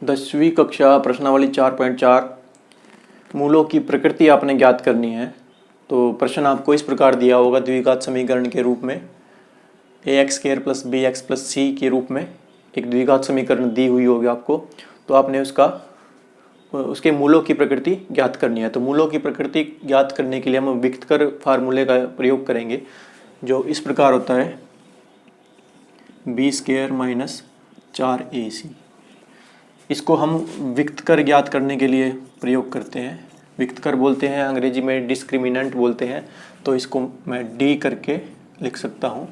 10वीं कक्षा प्रश्नावली 4.4 मूलों की प्रकृति आपने ज्ञात करनी है। तो प्रश्न आपको इस प्रकार दिया होगा द्विघात समीकरण के रूप में ax² + bx + c के रूप में एक द्विघात समीकरण दी हुई होगी आपको। तो आपने उसके मूलों की प्रकृति ज्ञात करनी है। तो मूलों की प्रकृति ज्ञात करने के लिए हम विकतकर फार्मूले का प्रयोग करेंगे जो इस प्रकार होता है b² - 4ac। इसको हम विकतकर ज्ञात करने के लिए प्रयोग करते हैं। विकतकर बोलते हैं, अंग्रेजी में डिस्क्रिमिनेंट बोलते हैं। तो इसको मैं d करके लिख सकता हूँ।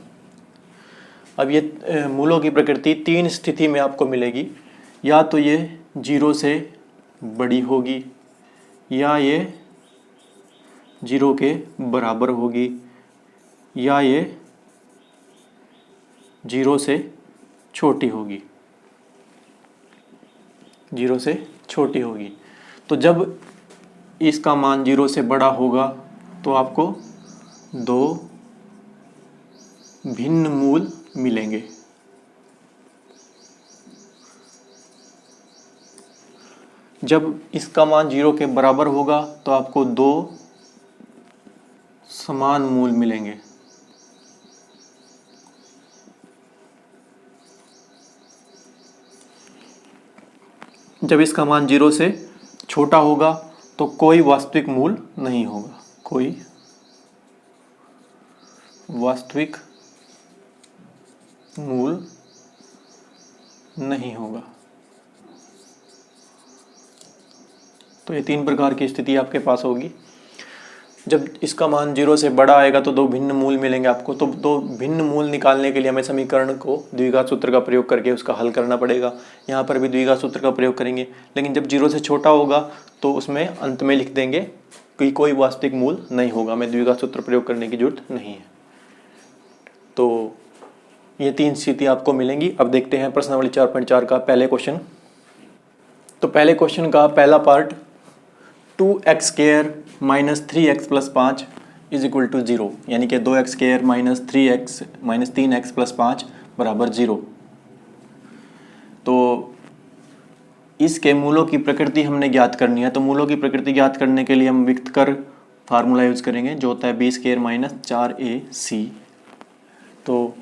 अब ये मूलों की प्रकृति तीन स्थिति में आपको मिलेगी। या तो ये 0 से बड़ी होगी, या ये 0 के बराबर होगी, या ये 0 से छोटी होगी। 0 से छोटी होगी। तो जब इसका मान 0 से बड़ा होगा तो आपको दो भिन्न मूल मिलेंगे। जब इसका मान 0 के बराबर होगा तो आपको दो समान मूल मिलेंगे। जब इसका मान 0 से छोटा होगा तो कोई वास्तविक मूल नहीं होगा। कोई वास्तविक मूल नहीं होगा। तो ये तीन प्रकार की स्थिति आपके पास होगी। जब इसका मान 0 से बड़ा आएगा तो दो भिन्न मूल मिलेंगे आपको। तो दो भिन्न मूल निकालने के लिए हमें समीकरण को द्विघात सूत्र का प्रयोग करके उसका हल करना पड़ेगा। यहाँ पर भी द्विघात सूत्र का प्रयोग करेंगे, लेकिन जब 0 से छोटा होगा तो उसमें अंत में लिख देंगे कि कोई वास्तविक मूल नहीं होगा। हमें द्विघात सूत्र प्रयोग करने की जरूरत नहीं है। तो ये तीन स्थिति आपको मिलेंगी। अब देखते हैं प्रश्नावली 4.4 का पहले क्वेश्चन। तो पहले क्वेश्चन का पहला पार्ट 2x² - 3x + 5 = 0, यानी कि 2x² - 3x + 5 = 0। तो इसके मूलों की प्रकृति हमने ज्ञात करनी है। तो मूलों की प्रकृति ज्ञात करने के लिए हम विकतकर फार्मूला यूज करेंगे जो होता है b² - 4ac। तो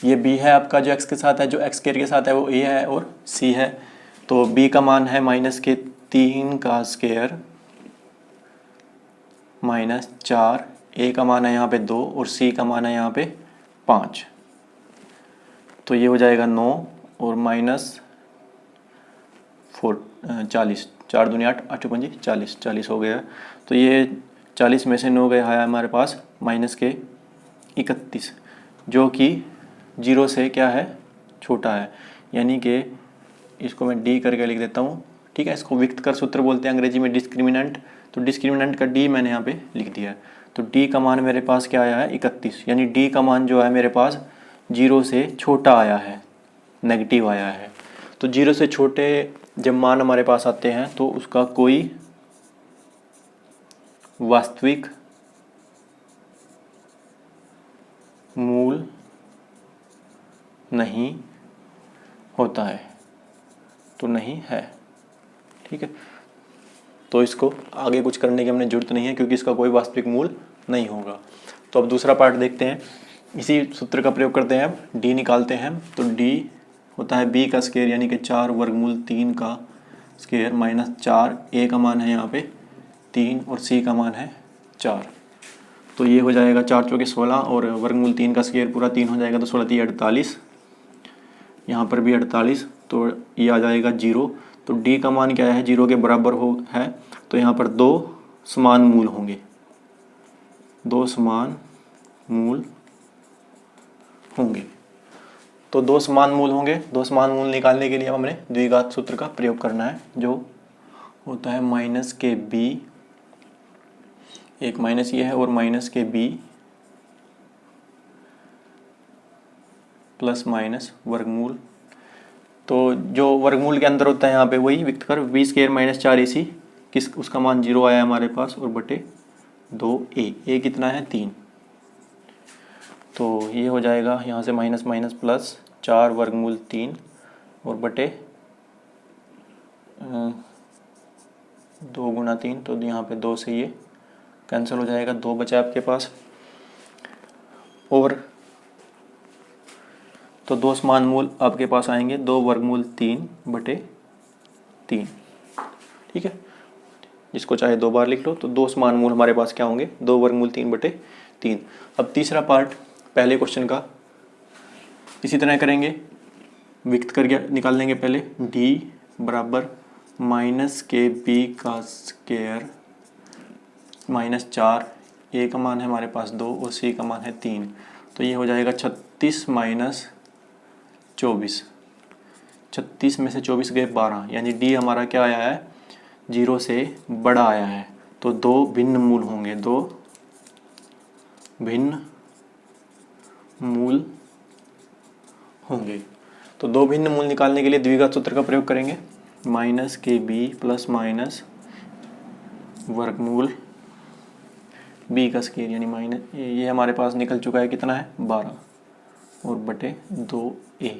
ये b है आपका जो x के साथ है, जो x² के साथ है वो a है और c है। तो b का मान है -3 का स्क्वायर -4, a का मान है यहाँ पे 2 और c का मान है यहाँ पे 5। तो ये हो जाएगा 9 और -40, 4 दूनी 8, 8 पंजी 40, 40 हो गया। तो ये 40 में से 9 गया है हमारे पास -31, जो कि 0 से क्या है, छोटा है। यानी कि इसको मैं d करके लिख देता हूँ। ठीक है, इसको विकतकर सूत्र बोलते हैं अंग्रेजी में डिस्क्रिमिनेंट। तो डिस्क्रिमिनेंट का d मैंने यहाँ पे लिख दिया है। तो d का मान मेरे पास क्या आया है, 31। यानी d का मान जो है मेरे पास 0 से छोटा आया है, नेगेटिव आया है। तो 0 से छोटे जब मान हमारे पास आते हैं तो उसका कोई वास्तविक मूल नहीं होता है। तो नहीं है। ठीक है, तो इसको आगे कुछ करने की हमने जरूरत नहीं है क्योंकि इसका कोई वास्तविक मूल नहीं होगा। तो अब दूसरा पार्ट देखते हैं। इसी सूत्र का प्रयोग करते हैं, अब d निकालते हैं। तो d होता है b का स्क्वायर यानी कि 4 वर्गमूल 3 का स्क्वायर -4, a का मान है यहाँ पे 3 और c का मान है 4। तो ये हो जाएगा 4 चौके 16 और वर्गमूल 3 का स्क्वायर पूरा 3 हो जाएगा तो 16 × 48, यहाँ पर भी 48। तो ये आ जाएगा 0। तो d का मान क्या है, 0 के बराबर है। तो यहाँ पर दो समान मूल होंगे, दो समान मूल होंगे। तो दो समान मूल होंगे। दो समान मूल निकालने के लिए हमने द्विघात सूत्र का प्रयोग करना है जो होता है -kb, एक माइनस ये है और -kb ± वर्गमूल। तो जो वर्गमूल के अंदर होता है यहाँ पे वही विकतकर b² - 4ac, उसका मान 0 आया हमारे पास, और बटे 2a कितना है 3। तो ये हो जाएगा यहाँ से माइनस माइनस प्लस 4 वर्गमूल 3 और बटे 2 गुना 3, तो यहाँ पे 2 से ये कैंसिल हो जाएगा, 2 बचा आपके पास। और तो 2 समान मूल आपके पास आएंगे, 2 वर्गमूल 3/3, ठीक है। जिसको चाहे 2 बार लिख लो। तो 2 समान मूल हमारे पास क्या होंगे, 2 वर्गमूल 3/3। अब तीसरा पार्ट पहले क्वेश्चन का इसी तरह करेंगे, विकत करके निकाल लेंगे पहले। d बराबर -kb का स्क्वायर -4, a का मान है हमारे पास 2 और c का मान है 3, तो ये हो जाएगा 36 माइनस 24। 36 में से 24 गए 12, यानी d हमारा क्या आया है, 0 से बड़ा आया है। तो 2 भिन्न मूल होंगे, 2 भिन्न मूल होंगे। तो 2 भिन्न मूल निकालने के लिए द्विघात सूत्र का प्रयोग करेंगे। -kb प्लस माइनस वर्गमूल b का स्क्वायर, यानी माइनस ये हमारे पास निकल चुका है, कितना है 12 और बटे 2a।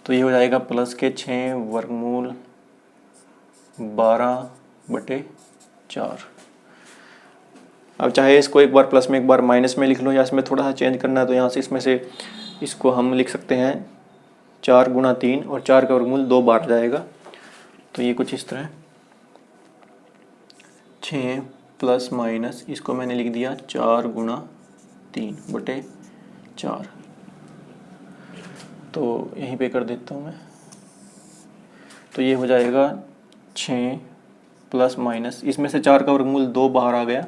तो ये हो जाएगा प्लस के 6 वर्गमूल 12/4। अब चाहे इसको एक बार प्लस में एक बार माइनस में लिख लो, या इसमें थोड़ा सा चेंज करना है तो यहाँ से इसमें से इसको हम लिख सकते हैं 4 गुना 3, और 4 का वर्गमूल 2 बार जाएगा। तो ये कुछ इस तरह 6 प्लस माइनस, इसको मैंने लिख दिया 4 गुना 3/4। तो यहीं पे कर देता हूँ मैं। तो ये हो जाएगा 6 प्लस माइनस, इसमें से 4 का वर्गमूल 2 बाहर आ गया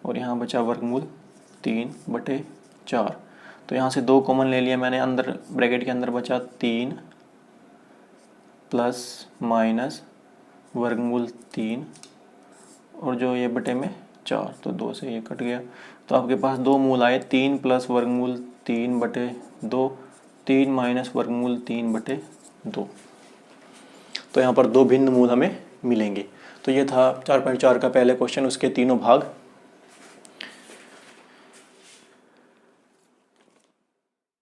और यहाँ बचा वर्गमूल 3/4। तो यहाँ से 2 कॉमन ले लिया मैंने, अंदर ब्रैकेट के अंदर बचा 3 प्लस माइनस वर्गमूल 3 और जो ये बटे में 4, तो 2 से ये कट गया। तो आपके पास 2 मूल आए, 3 प्लस वर्गमूल 3/2, 3 माइनस वर्गमूल 3/2। तो यहाँ पर 2 भिन्न मूल हमें मिलेंगे। तो ये था 4.4 का पहले क्वेश्चन, उसके तीनों भाग।